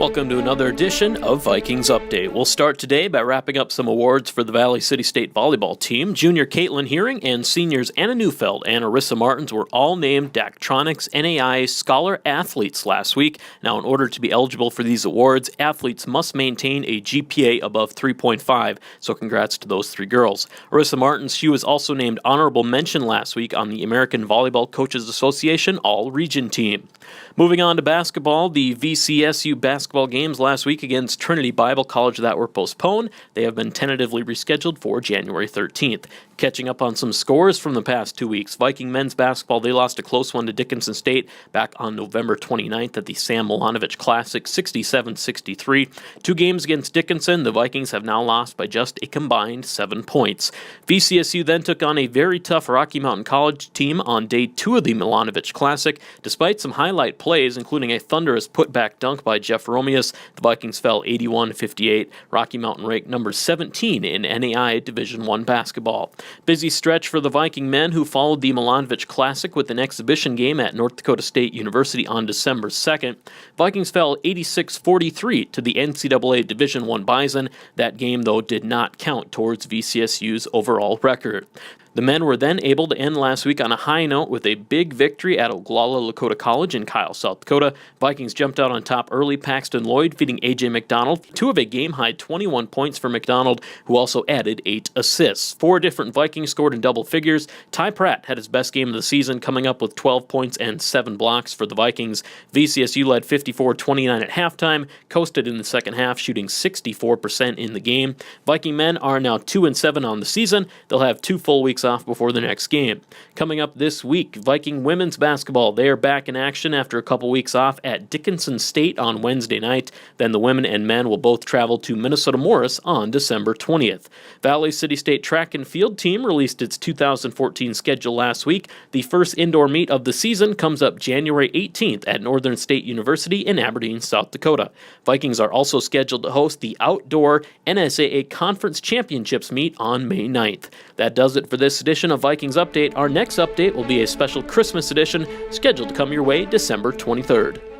Welcome to another edition of Vikings Update. We'll start today by wrapping up some awards for the Valley City State volleyball team. Junior Caitlin Hearing and seniors Anna Neufeld and Arissa Martins were all named Daktronics NAI Scholar Athletes last week. Now, in order to be eligible for these awards, athletes must maintain a GPA above 3.5, so congrats to those three girls. Arissa Martins, she was also named Honorable Mention last week on the American Volleyball Coaches Association All-Region team. Moving on to basketball, the VCSU basketball games last week against Trinity Bible College that were postponed. They have been tentatively rescheduled for January 13th. Catching up on some scores from the past 2 weeks, Viking men's basketball, they lost a close one to Dickinson State back on November 29th at the Sam Milanovic Classic, 67-63. 2 games against Dickinson, the Vikings have now lost by just a combined 7 points. VCSU then took on a very tough Rocky Mountain College team on day 2 of the Milanovic Classic. Despite some highlight plays, including a thunderous putback dunk by Jeff Romius, the Vikings fell 81-58. Rocky Mountain ranked number 17 in NAI Division I basketball. Busy stretch for the Viking men, who followed the Milanovic Classic with an exhibition game at North Dakota State University on December 2nd. Vikings fell 86-43 to the NCAA Division I Bison. That game, though, did not count towards VCSU's overall record. The men were then able to end last week on a high note with a big victory at Oglala Lakota College in Kyle, South Dakota. Vikings jumped out on top early. Paxton Lloyd feeding A.J. McDonald 2 of a game-high 21 points for McDonald, who also added 8 assists. 4 different Vikings scored in double figures. Ty Pratt had his best game of the season, coming up with 12 points and 7 blocks for the Vikings. VCSU led 54-29 at halftime, coasted in the second half, shooting 64% in the game. Viking men are now 2-7 on the season. They'll have 2 full weeks off before the next game. Coming up this week, Viking women's basketball. They are back in action after a couple weeks off at Dickinson State on Wednesday night. Then the women and men will both travel to Minnesota Morris on December 20th. Valley City State track and field team released its 2014 schedule last week. The first indoor meet of the season comes up January 18th at Northern State University in Aberdeen, South Dakota. Vikings are also scheduled to host the outdoor NSAA Conference Championships meet on May 9th. That does it for this edition of Vikings Update. Our next update will be a special Christmas edition scheduled to come your way December 23rd.